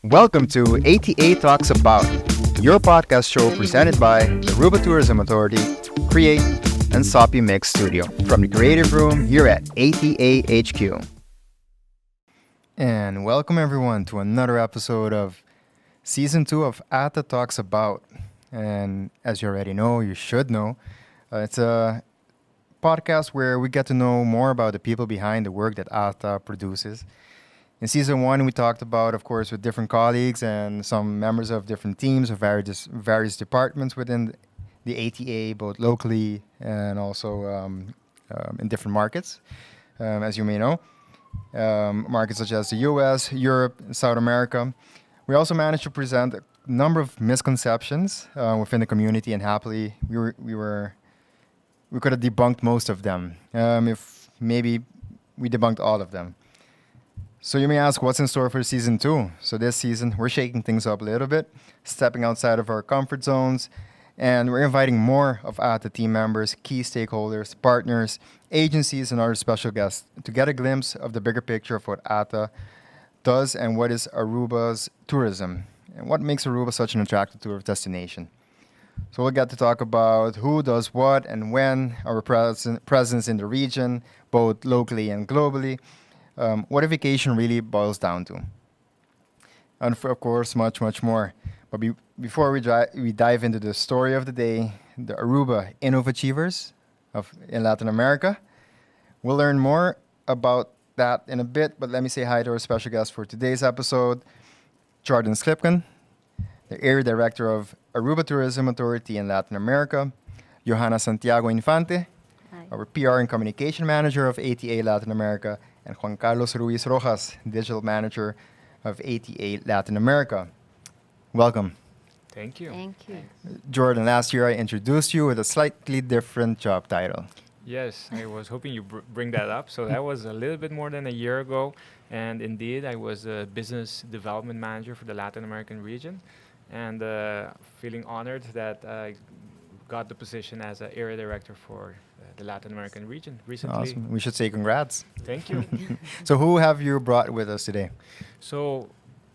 Welcome to A.T.A Talks About, your podcast show presented by the Aruba Tourism Authority, Create, and Sopi Mix Studio from the creative room here at A.T.A HQ. And welcome everyone to another episode of Season 2 of A.T.A Talks About. And as you already know, you should know, it's a podcast where we get to know more about the people behind the work that A.T.A produces. In Season 1, we talked about, of course, with different colleagues and some members of different teams of various departments within the A.T.A, both locally and also in different markets, as you may know. Markets such as the U.S., Europe, South America. We also managed to present a number of misconceptions within the community, and happily, we could have debunked most of them, if maybe we debunked all of them. So you may ask, what's in store for Season 2? So this season, we're shaking things up a little bit, stepping outside of our comfort zones, and we're inviting more of A.T.A team members, key stakeholders, partners, agencies, and other special guests to get a glimpse of the bigger picture of what A.T.A does and what is Aruba's tourism, and what makes Aruba such an attractive tourist destination. So we'll get to talk about who does what and when, our presence in the region, both locally and globally, what a vacation really boils down to. And of course, much, much more. But before we dive into the story of the day, the Aruba Innovativers in Latin America, we'll learn more about that in a bit. But let me say hi to our special guest for today's episode, Jordan Schlipken, the Area Director of Aruba Tourism Authority in Latin America, Johana Santiago Infante, Hi. our PR and Communication Manager of A.T.A Latin America, and Juan Ruiz Rojas, Digital Manager of A.T.A Latin America. Welcome. Thank you. Thank you. Jordan, last year I introduced you with a slightly different job title. Yes, I was hoping you bring that up. So that was a little bit more than a year ago. And indeed, I was a business development manager for the Latin American region. And feeling honored that I got the position as an area director for the Latin American region recently. Awesome. We should say congrats. Thank you. So who have you brought with us today? So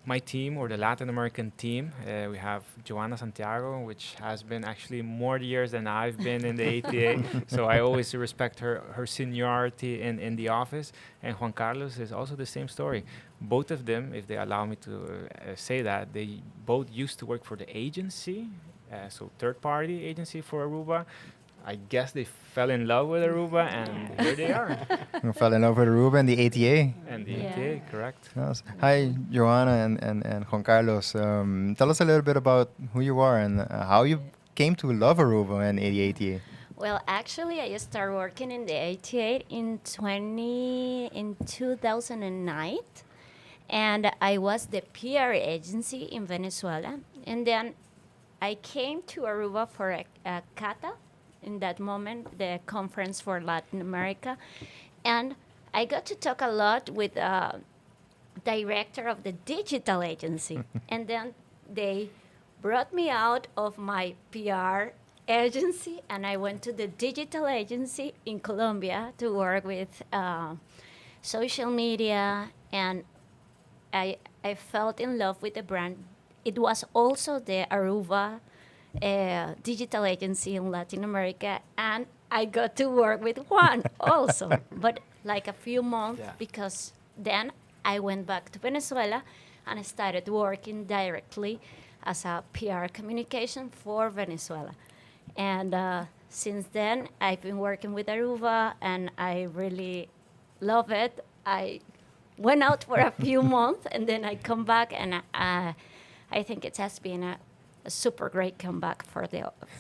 my team, or the Latin American team, we have Johana Santiago, which has been actually more years than I've been in the A.T.A. So I always respect her seniority in the office. And Juan Carlos is also the same story. Both of them, if they allow me to say that, they both used to work for the agency, so third-party agency for Aruba. I guess they fell in love with Aruba, and here they are. You fell in love with Aruba and the A.T.A. And the Yeah. A.T.A., correct. Yes. Hi, Joanna and Juan Carlos. Tell us a little bit about who you are and how you came to love Aruba and the A.T.A. Well, actually, I started working in the A.T.A in 2009, and I was the PR agency in Venezuela. And then I came to Aruba for a CATA, in that moment, the Conference for Latin America. And I got to talk a lot with the director of the digital agency. And then they brought me out of my PR agency, and I went to the digital agency in Colombia to work with social media, and I fell in love with the brand. It was also the Aruba digital agency in Latin America, and I got to work with Juan also, but like a few months, Yeah. because then I went back to Venezuela and I started working directly as a PR communication for Venezuela. And since then, I've been working with Aruba, and I really love it. I went out for a few months, and then I come back, and I think it has been a super great comeback for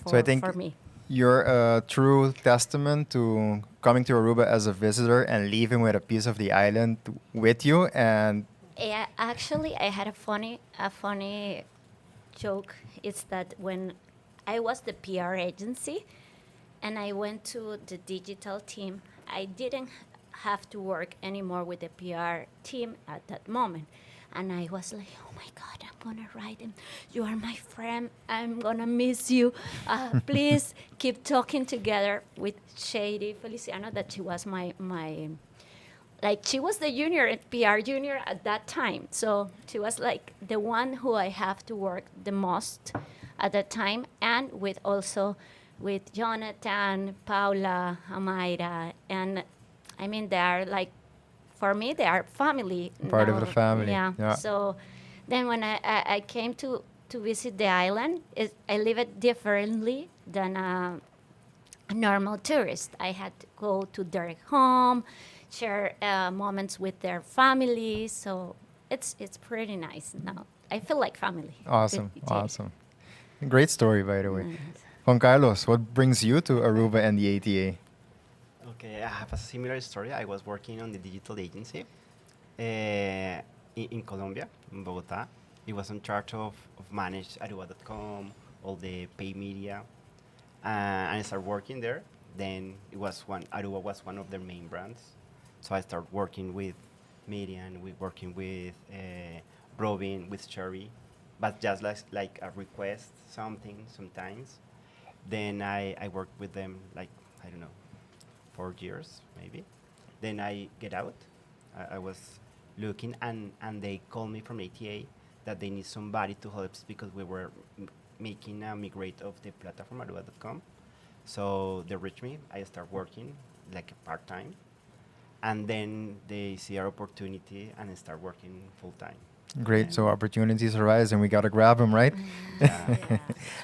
So I think for me. you're a true testament to coming to Aruba as a visitor and leaving with a piece of the island with you. And Yeah, actually, I had a funny joke. It's that when I was the PR agency and I went to the digital team, I didn't have to work anymore with the PR team at that moment. And I was like, oh my God, I'm gonna write him. You are my friend. I'm gonna miss you. Please keep talking together with Shady Feliciano, that she was my like she was the PR junior at that time. So she was like the one who I have to work the most at that time, and with also with Jonathan, Paula, Amaira, and I mean they are like, for me they are family. Part of now. the family. Yeah. Yeah. So then when I came to visit the island, I live it differently than a normal tourist. I had to go to their home, share moments with their family. So it's pretty nice now. I feel like family. Awesome. with ETA. Awesome. Great story, by the way. Mm. Juan Carlos, what brings you to Aruba and the ATA? Okay, I have a similar story. I was working on the digital agency in Colombia, in Bogota. It was in charge of manage Aruba.com, all the paid media. And I started working there. Then Aruba was one of their main brands. So I started working with media and working with Robin, with Cherry, but just like a request, something sometimes. Then I worked with them like, I don't know, 4 years maybe. Then I get out. I was looking and they called me from ATA that they need somebody to help us because we were making a migrate of the platform Aruba.com. So they reached me. I start working like part-time. And then they see our opportunity and I start working full-time. Great. So opportunities arise and we got to grab them, right? Yeah. Yeah.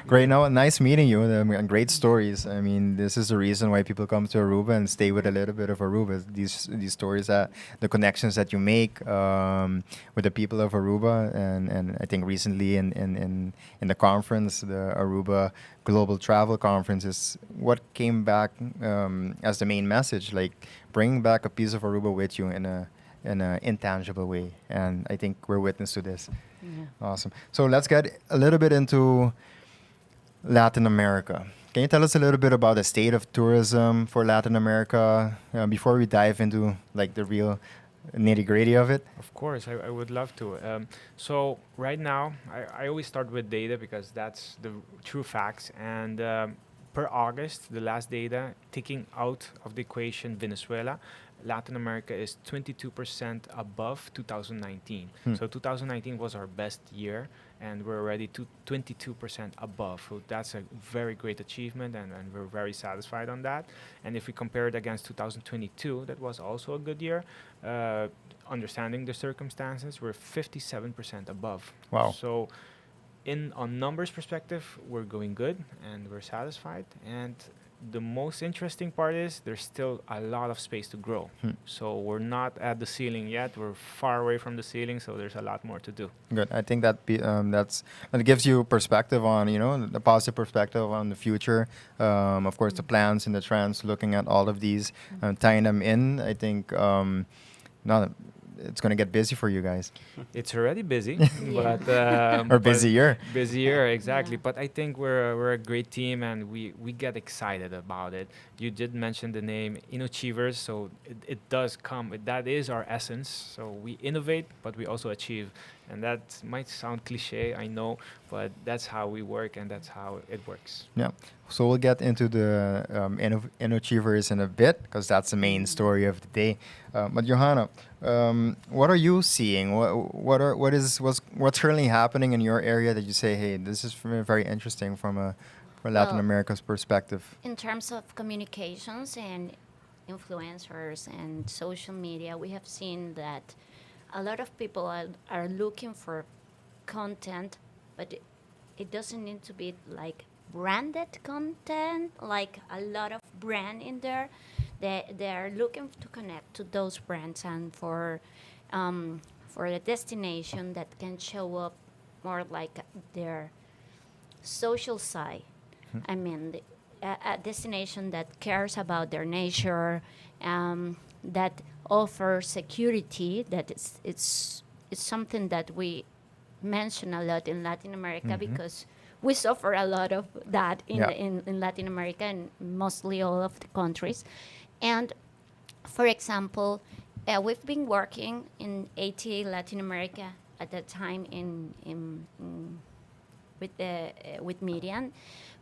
Great. No, nice meeting you. And great stories. I mean, this is the reason why people come to Aruba and stay with a little bit of Aruba. These stories, that the connections that you make with the people of Aruba, and I think recently in the conference, the Aruba Global Travel Conference, is what came back as the main message, like bring back a piece of Aruba with you in an intangible way, and I think we're witness to this. Yeah. Awesome. So let's get a little bit into Latin America. Can you tell us a little bit about the state of tourism for Latin America before we dive into like the real nitty-gritty of it? Of course, I would love to. So right now, I always start with data because that's the true facts. And per August, the last data, taking out of the equation Venezuela, Latin America is 22% above 2019. So 2019 was our best year, and we're already 22% above. So that's a very great achievement, and we're very satisfied on that. And if we compare it against 2022, that was also a good year. Understanding the circumstances, we're 57% above. Wow. So on numbers perspective, we're going good, and we're satisfied. And the most interesting part is there's still a lot of space to grow. So we're not at the ceiling yet. We're far away from the ceiling, so there's a lot more to do. Good. I think that that gives you perspective on, the positive perspective on the future. Of course, the plans and the trends, looking at all of these, tying them in. I think it's going to get busy for you guys. It's already busy, Yeah. but Or busier. Busier, exactly. Yeah. But I think we're a great team, and we get excited about it. You did mention the name InnoAchievers, so it does come. That is our essence. So we innovate, but we also achieve, and that might sound cliche, I know, but that's how we work, and that's how it works. Yeah. So we'll get into the InnoAchievers in a bit, because that's the main story of the day. But Johana, what are you seeing? What's currently happening in your area that you say, hey, this is very interesting for Latin Well, America's perspective? In terms of communications and influencers and social media, we have seen that a lot of people are looking for content, but it doesn't need to be like branded content, like a lot of brand in there. They are looking to connect to those brands and for a destination that can show up more like their social side. I mean, a destination that cares about their nature, that offers security. That it's something that we mention a lot in Latin America because we suffer a lot of that in Latin America and mostly all of the countries. And for example, we've been working in ATA Latin America at that time with Miriam.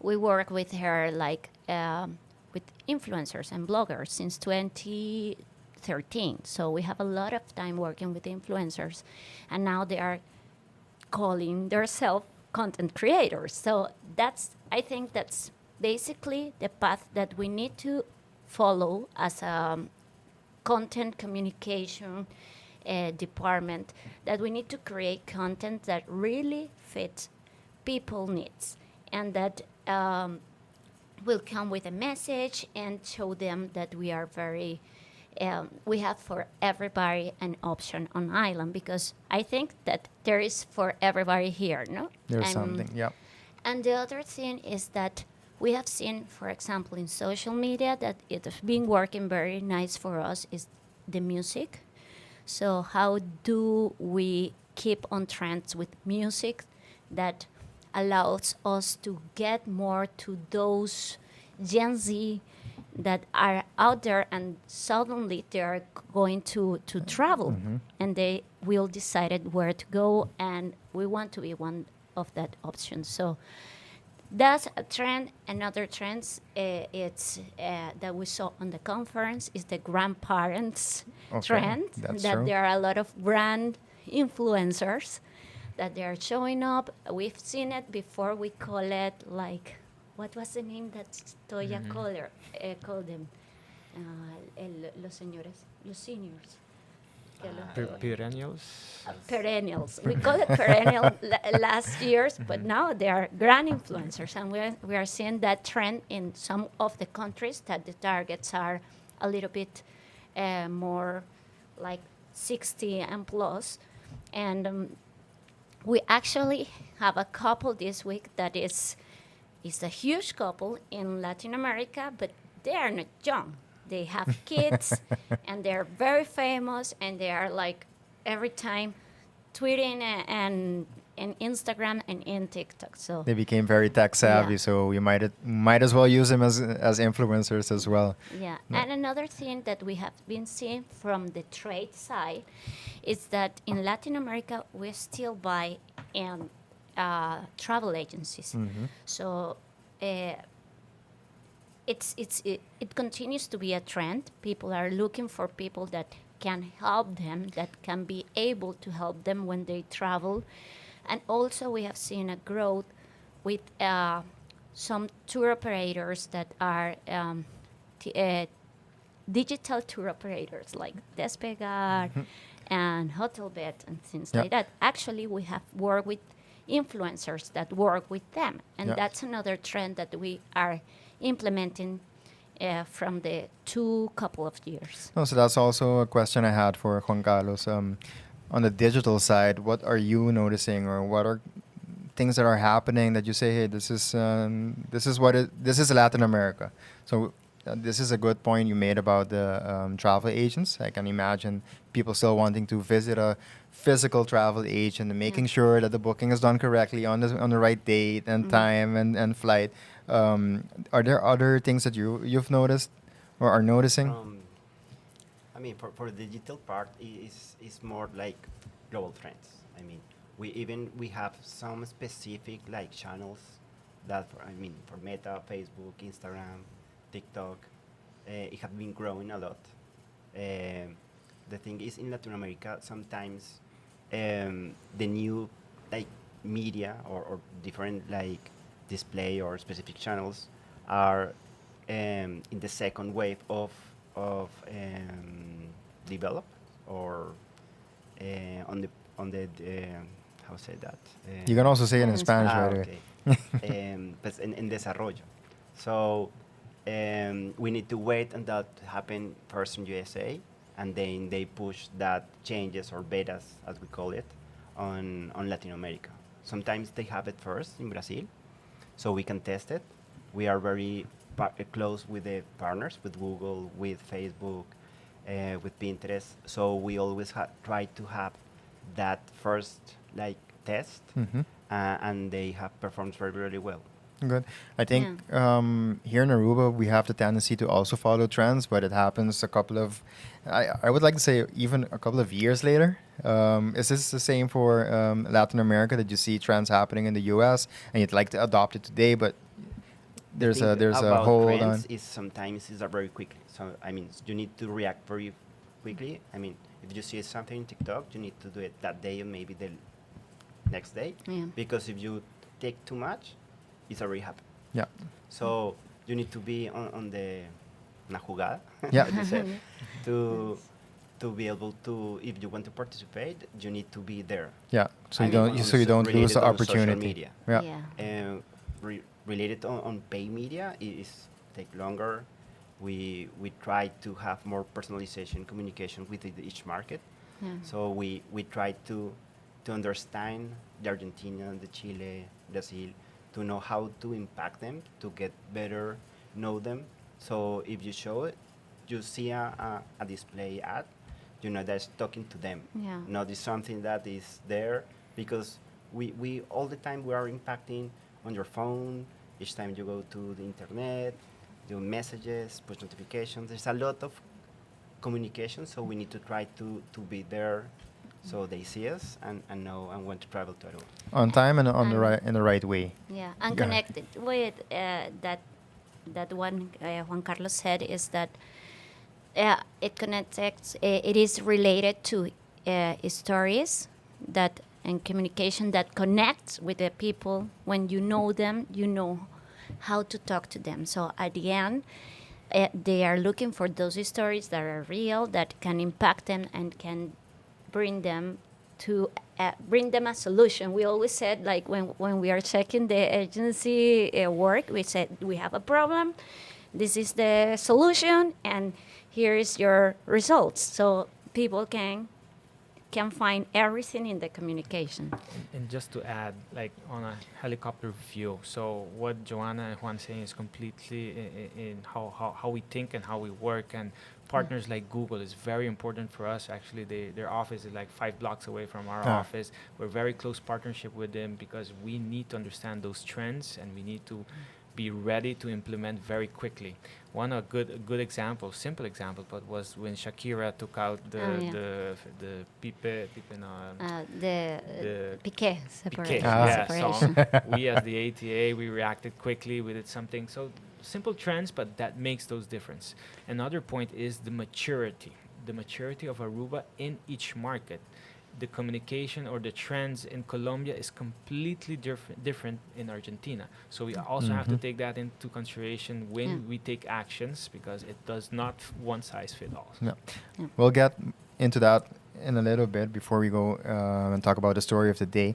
We work with her like with influencers and bloggers since 13. So we have a lot of time working with influencers, and now they are calling themselves content creators. So I think that's basically the path that we need to follow as a content communication department, that we need to create content that really fits people needs, and that will come with a message and show them that we are very we have for everybody an option on island, because I think that there is for everybody here, no? There's And- something. Yeah. And the other thing is that we have seen, for example, in social media, that it has been working very nice for us is the music. So how do we keep on trends with music that allows us to get more to those Gen Z that are out there, and suddenly they are going to travel, and they will decide where to go, and we want to be one of that option. So that's a trend. Another trend it's that we saw on the conference is the grandparents Okay, trend. that's That true. there are a lot of brand influencers that they are showing up. We've seen it before. We call it like, what was the name that Toya called them? Los señores, los seniors. Que los- Perennials. perennials. We call it perennial last years, but now they are grand influencers, and we are seeing that trend in some of the countries, that the targets are a little bit more like 60 and plus. And we actually have a couple this week that is a huge couple in Latin America, but they are not young. They have kids, and they're very famous, and they are like every time tweeting and Instagram and in TikTok. So They became very tech savvy, Yeah. so you might as well use them as influencers as well. yeah. No. And another thing that we have been seeing from the trade side is that in Latin America we still buy in travel agencies. So it continues to be a trend. People are looking for people that can help them, that can be able to help them when they travel. And also we have seen a growth with some tour operators that are digital tour operators like Despegar and Hotelbed and things Yeah. like that. Actually, we have worked with influencers that work with them. And Yeah. that's another trend that we are implementing from the couple of years. No, so that's also a question I had for Juan Carlos. On the digital side, what are you noticing, or what are things that are happening that you say, hey, this is Latin America. So this is a good point you made about the travel agents. I can imagine people still wanting to visit a physical travel agent and making sure that the booking is done correctly on the right date and time and flight. Are there other things that you've noticed or are noticing? I mean, for the digital part, is more like global trends. I mean, we have some specific like channels that for Meta, Facebook, Instagram, TikTok, it has been growing a lot. The thing is, in Latin America, sometimes the new like media or different like display or specific channels are in the second wave of develop or on the how say that You can also say it in in Spanish right away. okay. Pues en desarrollo. So we need to wait until that happen first in USA, and then they push that changes or betas, as we call it, on Latin America. Sometimes they have it first in Brazil, so we can test it. We are very close with the partners, with Google, with Facebook, with Pinterest. So we always try to have that first like test, and they have performed very, very well. Good. I think here in Aruba, we have the tendency to also follow trends, but it happens I would like to say even a couple of years later. Is this the same for Latin America, that you see trends happening in the US and you'd like to adopt it today, but there's a About hold trends on? is sometimes is very quick. So I mean, you need to react very quickly. I mean, if you see something in TikTok, you need to do it that day or maybe the next day. Yeah. Because if you take too much, it's already happened. Yeah. So you need to be on the una jugada, Yeah. as you said, to be able to, if you want to participate, you need to be there. Yeah. So I you mean, don't so you don't lose related the on social opportunity. media. Yeah. Yeah. And related on pay media, it is take longer. We try to have more personalization communication with each market. Yeah. So we try to understand the Argentina, the Chile, Brazil, to know how to impact them, to get better, know them. So if you show it, you see a display ad, you know that's talking to them. Yeah. Not is something that is there because we all the time we are impacting on your phone. Each time you go to the internet, do messages, push notifications. There's a lot of communication, so we need to try to be there, so they see us and know and want to travel to Aruba. On time and on the And- right in the right way. Yeah, and Go ahead. connected with that one Juan Carlos said is that it connects. It is related to stories that and communication that connects with the people. When you know them, you know how to talk to them. So at the end, they are looking for those stories that are real, that can impact them and can bring them to bring them a solution. We always said, like when we are checking the agency work, we said we have a problem, this is the solution, and here is your results. So people can find everything in the communication. And just to add, like on a helicopter view, so what Johana and Juan saying is completely in how we think and how we work, and partners like Google is very important for us. Actually, their office is like 5 blocks away from our Ah. office. We're very close partnership with them because we need to understand those trends and we need to be ready to implement very quickly. A good example, simple example, but was when Shakira took out the Pipe no, The Piqué Piqué, separation. yeah, separation. song. We as the ATA, we reacted quickly. We did something. So simple trends, but that makes those difference. Another point is the maturity of Aruba in each market. The communication or the trends in Colombia is completely different in Argentina. So we also have to Mhm. take that into consideration when Yeah. we take actions, because it does not one size fit all. No. Yeah. We'll get into that in a little bit before we go and talk about the story of the day.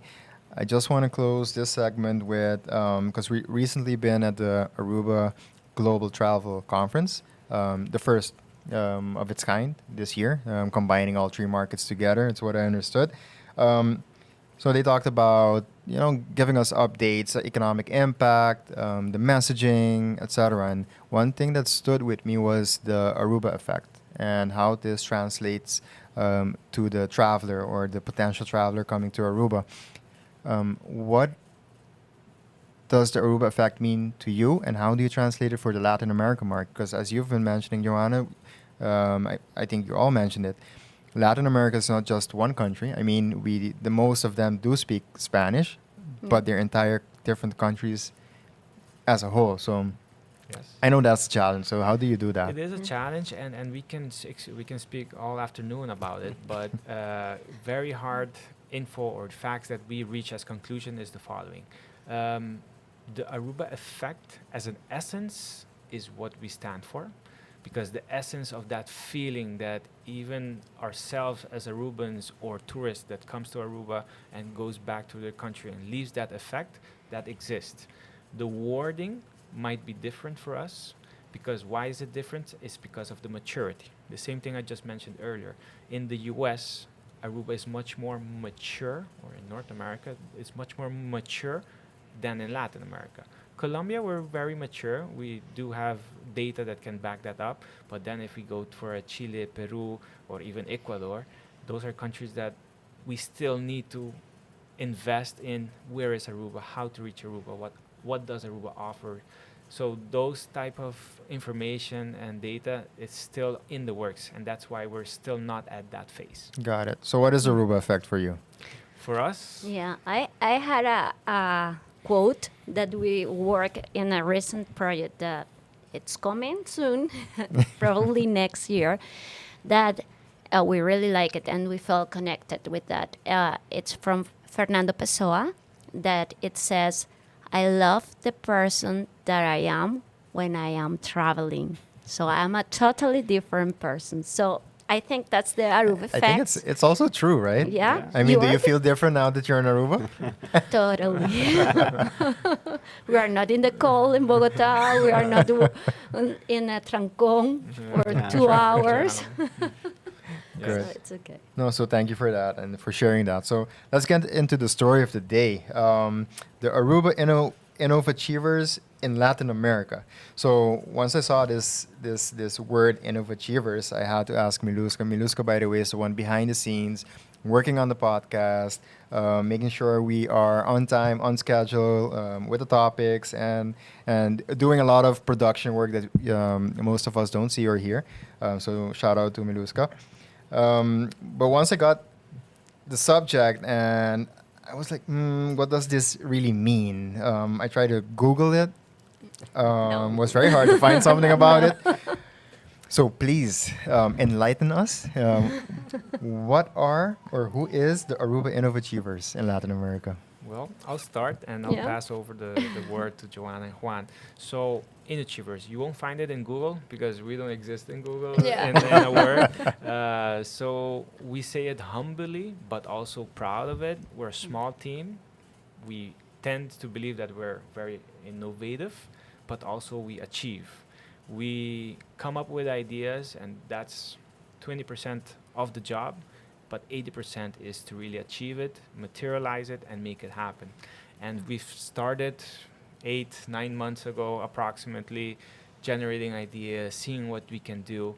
I just want to close this segment with, because we recently been at the Aruba Global Travel Conference, the first of its kind this year, combining all 3 markets together. It's what I understood. So they talked about, giving us updates, economic impact, the messaging, etc. And one thing that stood with me was the Aruba effect and how this translates to the traveler or the potential traveler coming to Aruba. What does the Aruba effect mean to you, and how do you translate it for the Latin American market? Because as you've been mentioning, Johana, I think you all mentioned it, Latin America is not just one country. I mean, the most of them do speak Spanish, but they're entire different countries as a whole. So Yes. I know that's a challenge. So how do you do that? It is a challenge, and we can speak all afternoon about it. But very hard info or facts that we reach as conclusion is the following: the Aruba effect, as an essence, is what we stand for, because the essence of that feeling that even ourselves as Arubans or tourists that comes to Aruba and goes back to their country and leaves that effect, that exists. The wording might be different for us, because why is it different? It's because of the maturity. The same thing I just mentioned earlier. In the US, Aruba is much more mature, or in North America, it's much more mature than in Latin America. Colombia, we're very mature. We do have data that can back that up. But then if we go for a Chile, Peru, or even Ecuador, those are countries that we still need to invest in. Where is Aruba? How to reach Aruba? What does Aruba offer? So those type of information and data is still in the works, and that's why we're still not at that phase. Got it. So what is the Aruba effect for you? For us, Yeah, I had a quote that we work in a recent project that it's coming soon, probably next year, that we really like it, and we felt connected with that. It's from Fernando Pessoa, that it says, "I love the person that I am when I am traveling. So I'm a totally different person." So I think that's the Aruba I effect. think it's also true, right? Yeah. I mean, do you are? feel different now that you're in Aruba? Totally. We are not in the cold in Bogota. We are not in a trancón for Yeah. 2 hours. Great. So it's okay. No, so thank you for that and for sharing that. So let's get into the story of the day. The Aruba Innovativers in Latin America. So once I saw this word Innovativers, I had to ask Miluska. Miluska, by the way, is the one behind the scenes, working on the podcast, making sure we are on time, on schedule, with the topics, and doing a lot of production work that most of us don't see or hear. So shout out to Miluska. But once I got the subject and I was like, what does this really mean? I tried to Google it. No. Was very hard to find something about it. So please enlighten us. What are or who is the Aruba Innovativers in Latin America? Well, I'll start and I'll Yeah. pass over the word to Johana and Juan. So, Innovativers, you won't find it in Google because we don't exist in Google Yeah. in a word. So, we say it humbly, but also proud of it. We're a small team. We tend to believe that we're very innovative, but also we achieve. We come up with ideas, and that's 20% of the job, but 80% is to really achieve it, materialize it, and make it happen. And we've started 8-9 months ago, approximately, generating ideas, seeing what we can do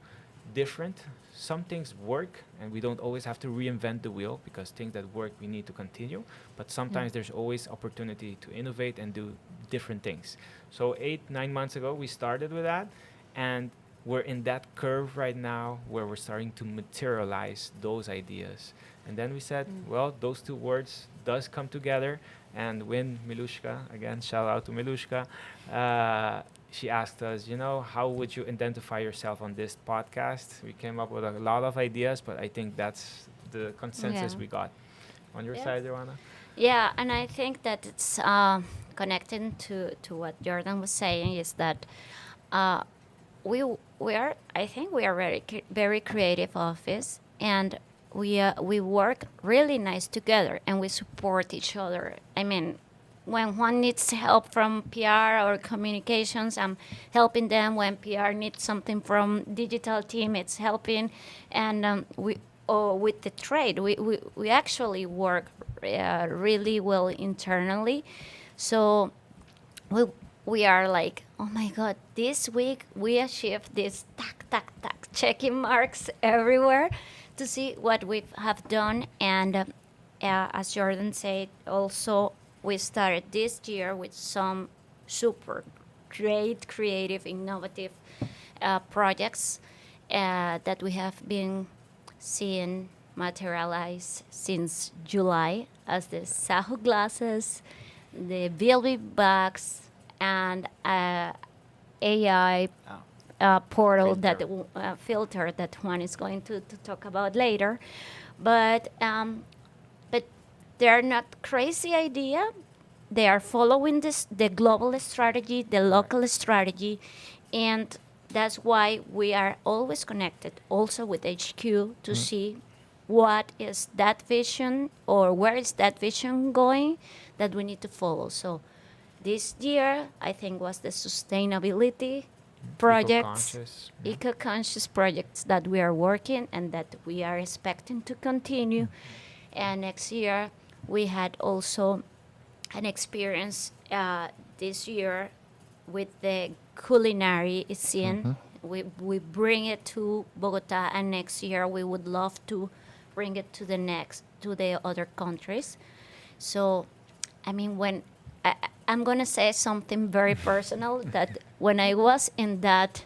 different. Some things work, and we don't always have to reinvent the wheel, because things that work, we need to continue. But sometimes there's always opportunity to innovate and do different things. So 8-9 months ago, we started with that, and we're in that curve right now where we're starting to materialize those ideas. And then we said, well, those two words does come together. And when Milushka, again, shout out to Milushka, she asked us, how would you identify yourself on this podcast? We came up with a lot of ideas, but I think that's the consensus Yeah. we got. On your Yeah. side, Johana? Yeah, and I think that it's connecting to what Jordan was saying, is that I think we are very creative office, and we work really nice together, and we support each other. I mean, when Juan needs help from PR or communications, I'm helping them. When PR needs something from digital team, it's helping, and with the trade, we actually work really well internally. So we are like, oh my God, this week we achieved this checking marks everywhere to see what we have done. And as Jordan said, also we started this year with some super great, creative, innovative projects that we have been seeing materialize since July, as the Saho glasses, the Bilby bags, and AI portal Filter. filter that Juan is going to talk about later. But they're not crazy idea. They are following the global strategy, the local strategy, and that's why we are always connected also with HQ to see what is that vision, or where is that vision going that we need to follow. So this year, I think, was the sustainability projects, Eco-conscious. eco-conscious projects that we are working and that we are expecting to continue. And next year, we had also an experience this year with the culinary scene. We bring it to Bogota, and next year we would love to bring it to the other countries. So, I mean, when I'm gonna say something very personal, that when I was in that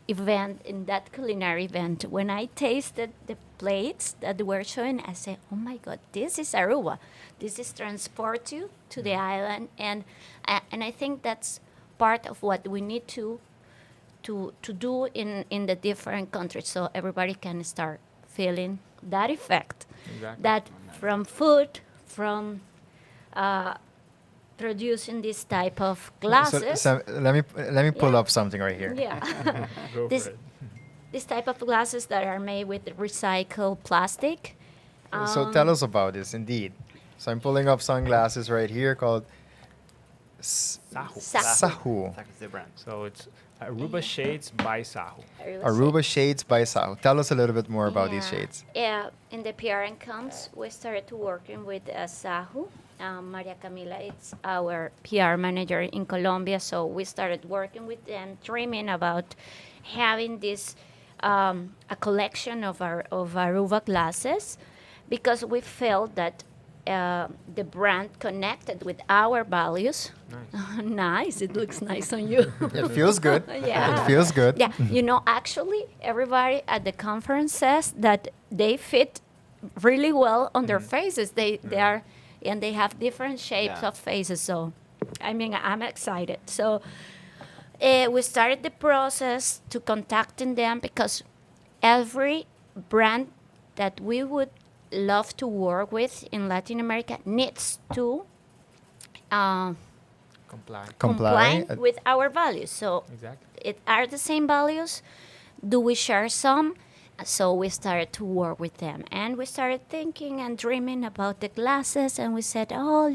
event, in that culinary event, when I tasted the plates that they were showing, I said, oh my God, this is Aruba. This is transport you to the island. And I think that's part of what we need to do in the different countries, so everybody can start feeling that effect. Exactly. That from food, from producing this type of glasses. So let me pull Yeah. up something right here. Yeah. Go this for it. this type of glasses that are made with recycled plastic. So tell us about this, indeed. So I'm pulling up sunglasses right here called Sahu. Sahu. That's the brand. So it's Aruba Shades by Sahu. Aruba Shades by Sahu. Tell us a little bit more about these shades. Yeah, in the PR and comms, we started to working with Sahu. Maria Camila is our PR manager in Colombia, so we started working with them, dreaming about having this a collection of Aruba glasses, because we felt that the brand connected with our values. Nice. Nice, it looks nice on you. It feels good. Yeah. It feels good. Yeah, actually, everybody at the conference says that they fit really well on their faces. They are, and they have different shapes Yeah. of faces. So, I mean, I'm excited. So, we started the process to contacting them, because every brand that we would love to work with in Latin America needs to Comply. comply with our values. So Exactly. it are the same values. Do we share some? So we started to work with them, and we started thinking and dreaming about the glasses, and we said, oh,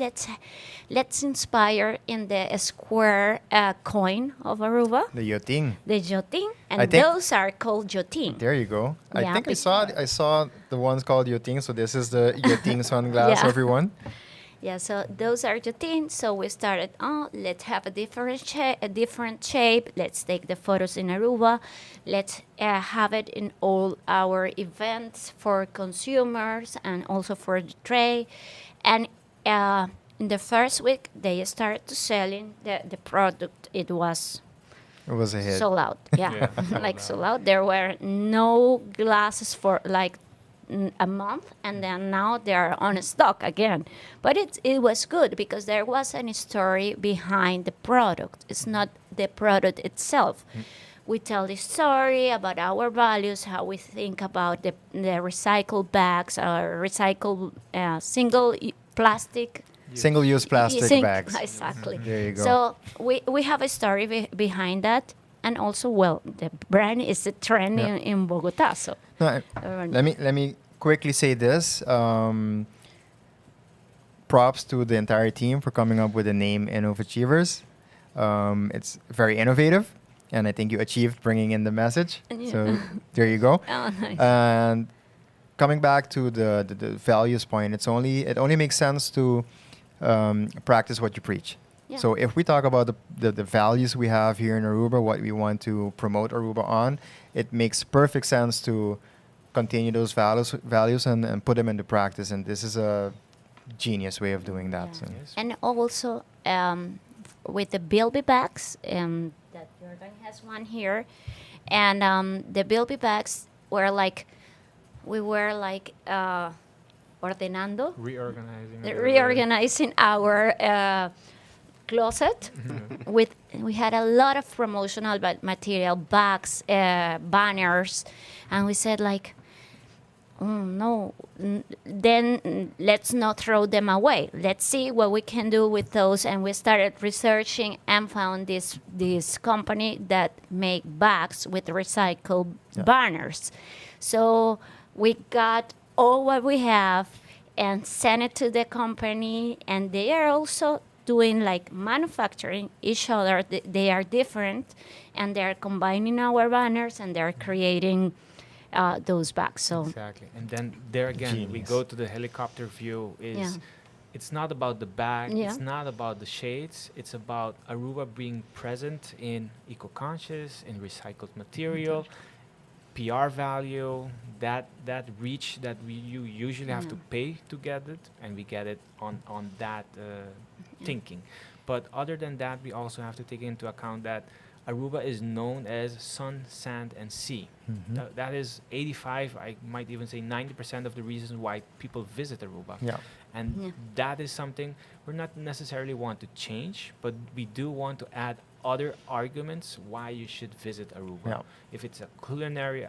let's inspire in the square coin of Aruba, The Yoting. the jotin, I and think- those are called jotin. There you go. I Yeah, think I but- saw the ones called Yoting. So this is the Yoting sunglass, Yeah. everyone. Yeah, so those are jotin. So we started, let's have a different shape. Let's take the photos in Aruba. Let's have it in all our events for consumers and also for the trade. And in the first week, they started to selling the product. It was It was a hit. sold out. Yeah, Yeah, like sold sold out. There were no glasses for like a month, and then now they are on stock again. But it was good, because there was a story behind the product. It's not the product itself. We tell the story about our values, how we think about the recycled bags, or recycled single plastic. Single-use plastic Sing- bags. Exactly. There you go. So we have a story behind that. And also, well, the brand is a trend Yeah. in Bogota. So No, everyone- let me quickly say this. Props to the entire team for coming up with the name 𝐓𝐴chievers. It's very innovative, and I think you achieved bringing in the message. Yeah. So there you go. Oh, nice. And coming back to the values point, it only makes sense to practice what you preach. Yeah. So if we talk about the values we have here in Aruba, what we want to promote Aruba on, it makes perfect sense to continue those values and put them into practice. And this is a genius way of doing that. Yeah. So. Yes. And also with the Bilby bags, that Jordan has one here, and the Bilby bags were like, we were like ordenando, reorganizing our closet. We had a lot of promotional material, bags, banners, and we said like, no, then let's not throw them away. Let's see what we can do with those. And we started researching and found this company that make bags with recycled banners. So we got all what we have and sent it to the company, and they are also doing like manufacturing each other. They are different, and they are combining our banners, and they are creating those bags. So Exactly. And then there again, we Genius. go to the helicopter view. It's not about the bag. Yeah. It's not about the shades. It's about Aruba being present in eco-conscious, in recycled material, PR value, that reach that you usually have to pay to get it, and we get it on that thinking. But other than that, we also have to take into account that Aruba is known as sun, sand, and sea. That is 85, I might even say 90% of the reasons why people visit Aruba. Yeah. And Yeah. that is something we're not necessarily want to change, but we do want to add other arguments why you should visit Aruba. Yeah. If it's a culinary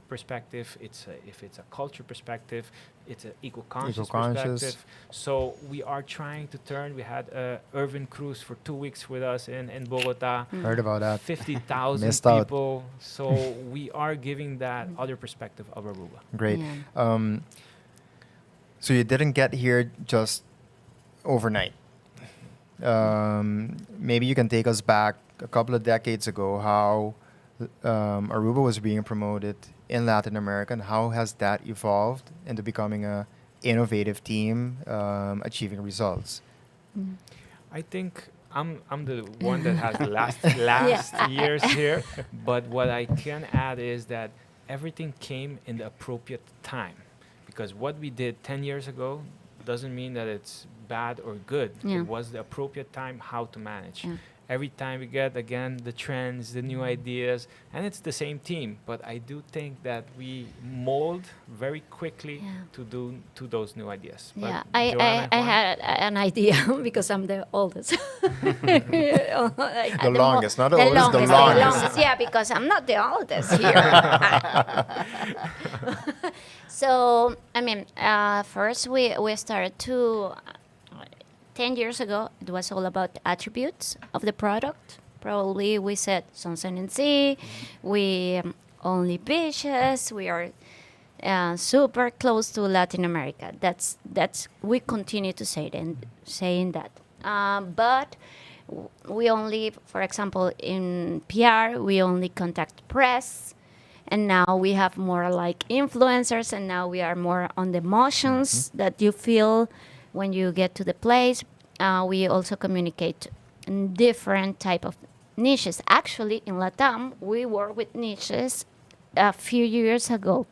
perspective, if it's a culture perspective, it's an eco-conscious Eco-conscious. perspective. So we are trying to turn. We had Irvin Cruz for 2 weeks with us in Bogota. Heard about that. 50,000 Missed out. people. So we are giving that other perspective of Aruba. Great. Yeah. So you didn't get here just overnight. Maybe you can take us back a couple of decades ago, how Aruba was being promoted in Latin America, and how has that evolved into becoming a innovative team, achieving results? I think I'm the one that has the last years here, but what I can add is that everything came in the appropriate time, because what we did 10 years ago doesn't mean that it's bad or good. Yeah. It was the appropriate time how to manage. Yeah. Every time we get, again, the trends, the new ideas, and it's the same team, but I do think that we mold very quickly to those new ideas. But Yeah, Johana and I Juan? had an idea because I'm the oldest. The longest, not the oldest, the longest. Yeah, because I'm not the oldest here. So, I mean, first we started to, 10 years ago, it was all about attributes of the product. Probably we said sunshine and sea, we only beaches, we are super close to Latin America. That's we continue to saying that. But we only, for example, in PR, we only contact press, and now we have more like influencers, and now we are more on the emotions that you feel when you get to the place. We also communicate in different type of niches. Actually, in LATAM, we work with niches a few years ago,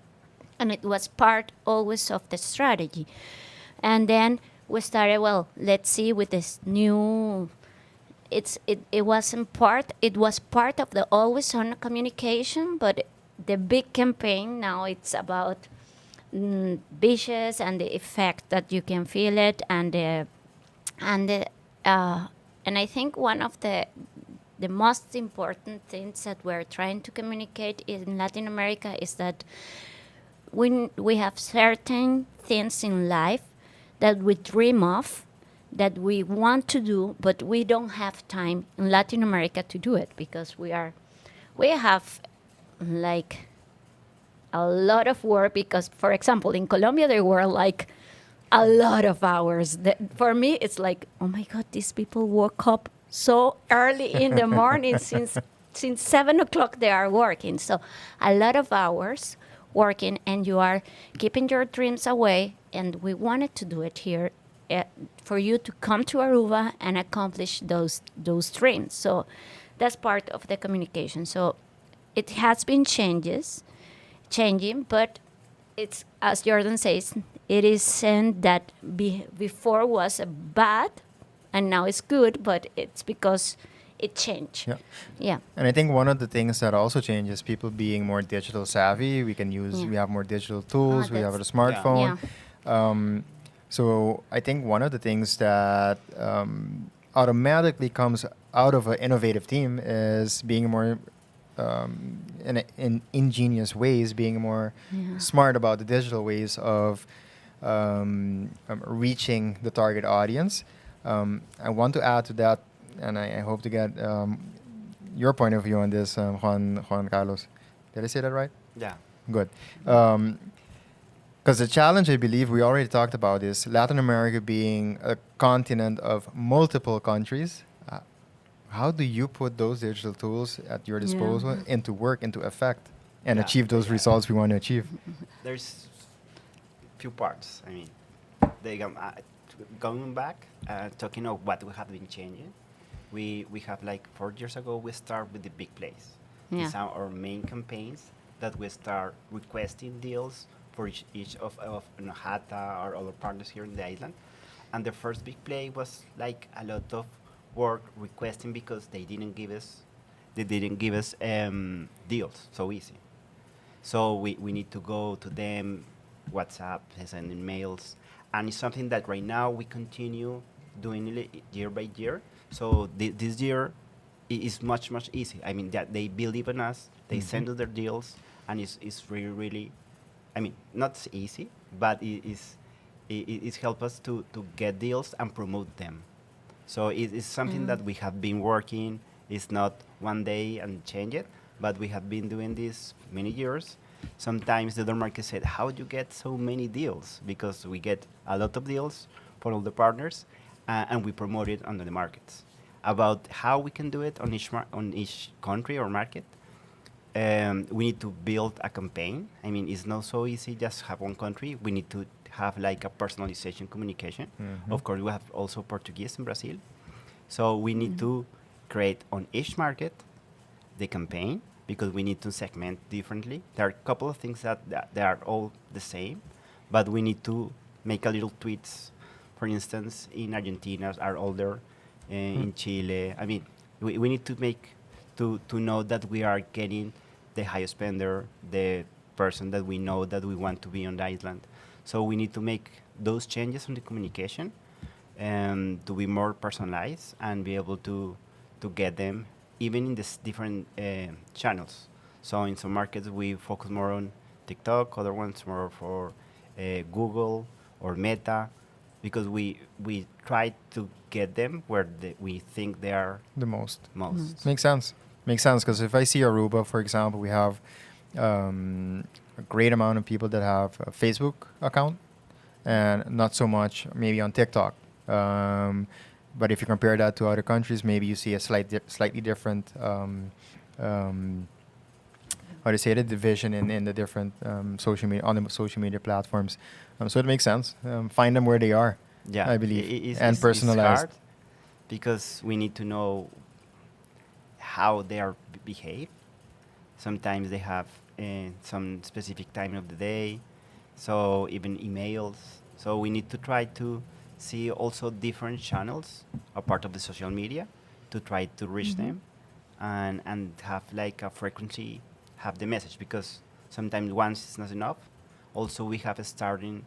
and it was part always of the strategy. And then we started, well, let's see with this new, it wasn't part, it was part of the always on communication, but the big campaign now it's about beaches and the effect that you can feel it, and I think one of the most important things that we're trying to communicate in Latin America is that we have certain things in life that we dream of, that we want to do, but we don't have time in Latin America to do it, because we have like a lot of work, because, for example, in Colombia, there were like a lot of hours. For me, it's like, oh my God, these people woke up so early in the morning. Since 7 o'clock they are working. So a lot of hours working, and you are keeping your dreams away. And we wanted to do it here for you to come to Aruba and accomplish those dreams. So that's part of the communication. So it has been changing, but it's, as Jordan says, it isn't that before was bad and now it's good, but it's because it changed. Yeah. And I think one of the things that also changes, people being more digital savvy. We can use, we have more digital tools. We have a smartphone. So I think one of the things that automatically comes out of an innovative team is being more in ingenious ways, being more smart about the digital ways of reaching the target audience. I want to add to that, and I hope to get your point of view on this, Juan Carlos. Did I say that right? Yeah. Good. Because the challenge, I believe, we already talked about, is Latin America being a continent of multiple countries. How do you put those digital tools at your disposal into work, into effect, and achieve those results we want to achieve? There's few parts. I mean, going back, talking of what we have been changing, we have like 4 years ago, we start with the big plays. These are our main campaigns that we start requesting deals for each of J.A or other partners here in the island. And the first big play was like a lot of work requesting, because they didn't give us deals so easy. So we need to go to them, WhatsApp, sending mails, and it's something that right now we continue doing it year by year. So this year is much easy. I mean, that they believe in us, they send us their deals, and it's really, I mean, not easy, but it helps us to get deals and promote them. So it is something that we have been working. It's not one day and change it, but we have been doing this many years. Sometimes the other market said, how do you get so many deals? Because we get a lot of deals for all the partners, and we promote it on the markets. About how we can do it on each country or market, we need to build a campaign. I mean, it's not so easy just have one country. We need to have like a personalization communication. Of course, we have also Portuguese in Brazil. So we need to create on each market the campaign, because we need to segment differently. There are a couple of things that they are all the same, but we need to make a little tweaks. For instance, in Argentina are older, in Chile. I mean, we need to make to know that we are getting the highest spender, the person that we know that we want to be on the island. So we need to make those changes in the communication to be more personalized and be able to get them even in this different channels. So in some markets we focus more on TikTok, other ones more for Google or Meta, because we try to get them where we think they are The most. most. Makes sense, because if I see Aruba, for example, we have a great amount of people that have a Facebook account and not so much maybe on TikTok. But if you compare that to other countries, maybe you see a slightly different, how to say, the division in the different social media, on the social media platforms. So it makes sense. Find them where they are, Yeah, I believe, it's and personalized. hard because we need to know how they are behave. Sometimes they have some specific time of the day, so even emails. So we need to try to see also different channels, a part of the social media, to try to reach them, and have like a frequency, have the message, because sometimes once is not enough. Also, we have starting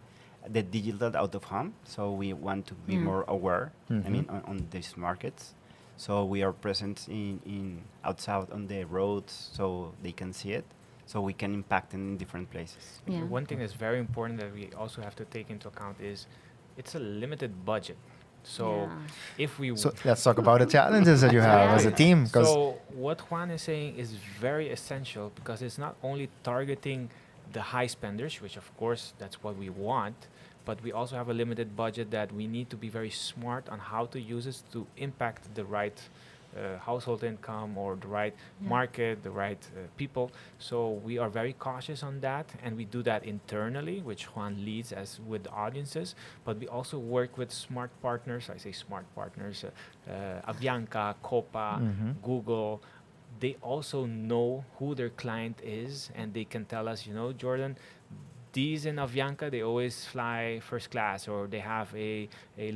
the digital out of home, so we want to be more aware. I mean, on these markets. So we are present in outside on the roads, so they can see it. So we can impact in different places. Yeah. One thing that's very important that we also have to take into account is it's a limited budget. So if we So let's talk about the challenges that you have as a team. 'Cause so what Juan is saying is very essential, because it's not only targeting the high spenders, which of course that's what we want, but we also have a limited budget that we need to be very smart on how to use it to impact the right household income or the right market, the right people. So we are very cautious on that, and we do that internally, which Juan leads as with the audiences, but we also work with smart partners. I say smart partners, Avianca, Copa, Google. They also know who their client is, and they can tell us, you know, Jordan, these in Avianca, they always fly first class, or they have a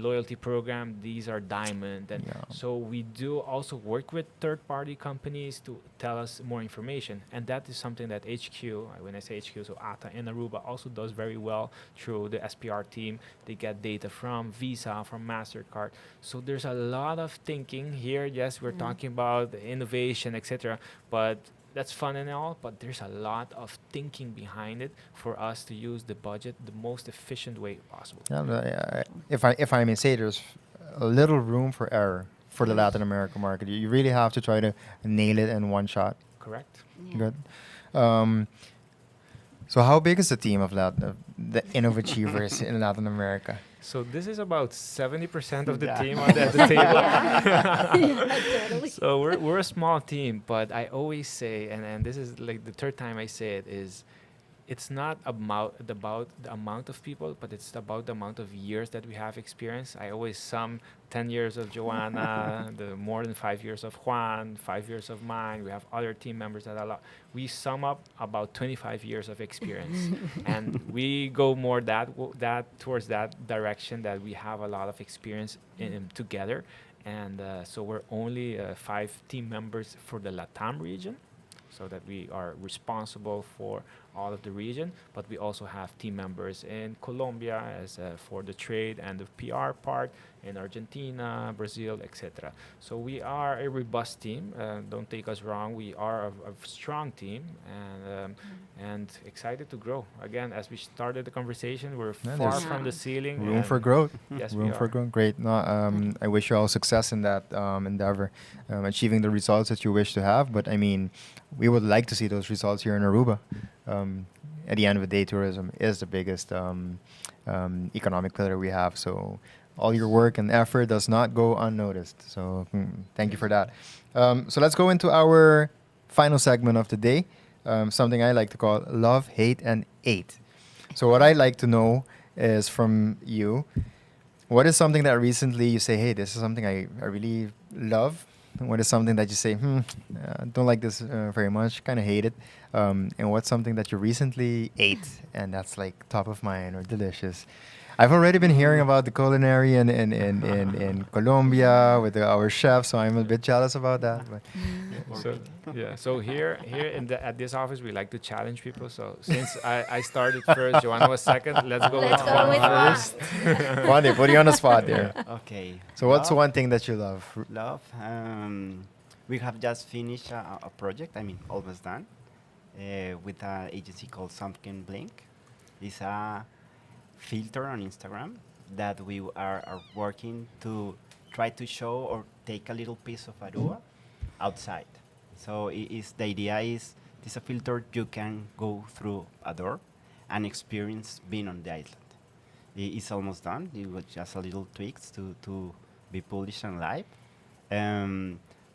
loyalty program. These are diamond. And so we do also work with third-party companies to tell us more information. And that is something that HQ, when I say HQ, so A.T.A and Aruba also does very well through the SPR team. They get data from Visa, from MasterCard. So there's a lot of thinking here. Yes, we're talking about the innovation, etc., but that's fun and all, but there's a lot of thinking behind it for us to use the budget the most efficient way possible. if I may say, there's a little room for error for the Latin American market. You really have to try to nail it in one shot. Correct. Good. So how big is the team of the Innovativers in Latin America? So this is about 70% of the Yeah. team on the table. Totally. So we're a small team, but I always say, and this is like the third time I say it, is it's not about the amount of people, but it's about the amount of years that we have experience. I always sum 10 years of Johana, the more than 5 years of Juan, 5 years of mine. We have other team members that we sum up about 25 years of experience. And we go more towards that direction, that we have a lot of experience together. And so we're only 5 team members for the LATAM region, so that we are responsible for all of the region, but we also have team members in Colombia as for the trade and the PR part, in Argentina, Brazil, etc. So we are a robust team. Don't take us wrong. We are a strong team and excited to grow. Again, as we started the conversation, we're Yeah, far there's from the ceiling. room and for growth. Yes, Room we for are. growth. Great. No, I wish you all success in that endeavor, achieving the results that you wish to have. But I mean, we would like to see those results here in Aruba. At the end of the day, tourism is the biggest economic pillar we have. So all your work and effort does not go unnoticed. So thank you for that. So let's go into our final segment of the day, something I like to call love, hate, and ate. So what I'd like to know is from you, what is something that recently you say, hey, this is something I really love? And what is something that you say, don't like this very much, kind of hate it? And what's something that you recently ate and that's like top of mind or delicious? I've already been hearing about the culinary in Colombia with our chef, so I'm a bit jealous about that. But So here at this office, we like to challenge people. So since I started first, Johana was second. Let's go Let's with go Juan with first. Juan, they put you on the spot there. Okay. So what's Love, one thing that you love? love? We have just finished a project. I mean, almost done. With an agency called 𝐓𝐚𝐥𝐤𝐬. It's a filter on Instagram that we are working to try to show or take a little piece of Aruba outside. So the idea is this a filter you can go through a door and experience being on the island. It's almost done. It was just a little tweaks to be published and live.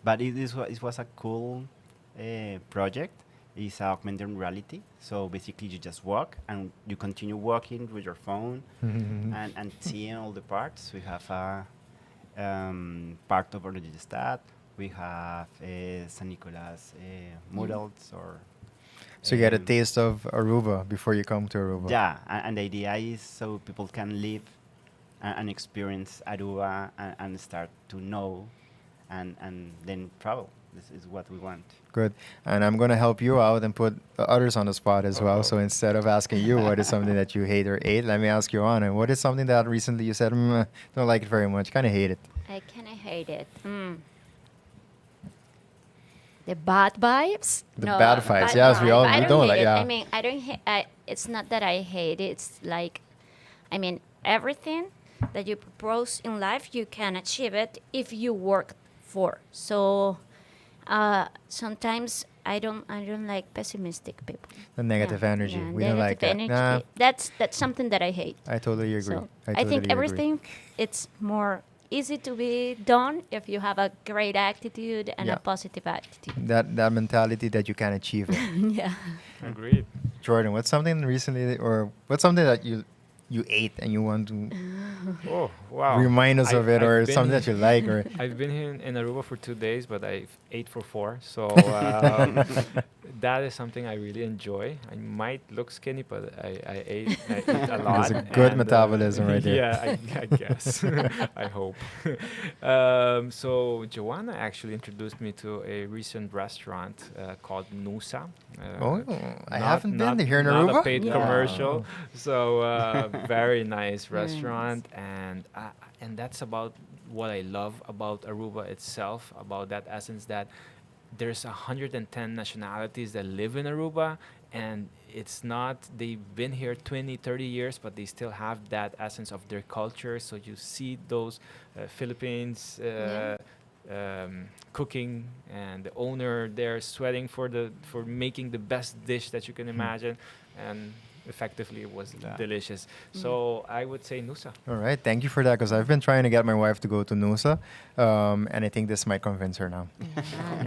But it was a cool project. It's augmented reality. So basically you just walk and you continue walking with your phone and seeing all the parts. We have a part of Ornidistad. We have San Nicolas murals or... So you get a taste of Aruba before you come to Aruba. Yeah, and the idea is so people can live and experience Aruba and start to know and then travel. This is what we want. Good. And I'm going to help you out and put the others on the spot as well. So instead of asking you what is something that you hate or ate, let me ask you, Johana, what is something that recently you said, don't like it very much, kind of hate it? I kind of hate it. The bad vibes? The bad vibes, yes, we don't like, hate it. yeah. I mean, I don't hate. It's not that I hate it. It's like, I mean, everything that you propose in life, you can achieve it if you work for. So sometimes I don't like pessimistic people. The negative energy. Yeah, We don't like that. energy. Nah, That's something that I hate. I totally agree. So I I totally think agree. everything it's more easy to be done if you have a great attitude and Yeah. a positive attitude. That mentality that you can achieve it. Yeah. Agreed. Jordan, what's something recently, or what's something that you ate and you want to Oh, wow. remind us of it, or I've been something that you like, or I've been here in Aruba for 2 days, but I ate for 4. So that is something I really enjoy. I might look skinny, but I eat a lot. There's a good and, metabolism right there. Yeah, I guess. I hope. So Johana actually introduced me to a recent restaurant called Nusa. Oh, I not- haven't been not- here in not Aruba. a paid Yeah. commercial. So very nice Very restaurant, and that's about what I love about Aruba itself, about that essence that there's 110 nationalities that live in Aruba, and it's not they've been here 20, 30 years, but they still have that essence of their culture. So you see those Philippines cooking, and the owner there sweating for making the best dish that you can imagine, and effectively it was delicious. So I would say Nusa. All right, thank you for that, because I've been trying to get my wife to go to Nusa, and I think this might convince her now.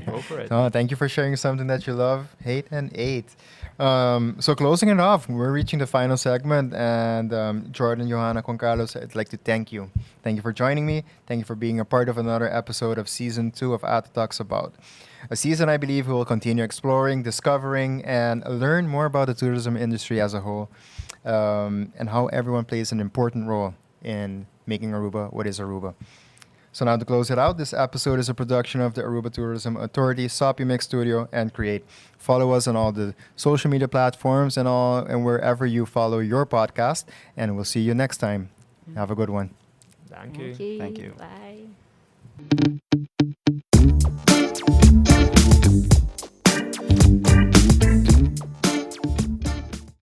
Go for it. So thank you for sharing something that you love, hate, and ate. So closing it off, we're reaching the final segment, and Jordan, Johana, Juan Carlos, I'd like to thank you. Thank you for joining me. Thank you for being a part of another episode of Season 2 of A.T.A Talks About. A season I believe we will continue exploring, discovering, and learn more about the tourism industry as a whole, and how everyone plays an important role in making Aruba what is Aruba. So now to close it out, this episode is a production of the Aruba Tourism Authority, Sopi Mix Studio, and Create. Follow us on all the social media platforms and wherever you follow your podcast. And we'll see you next time. Have a good one. Thank you. Thank you. Bye.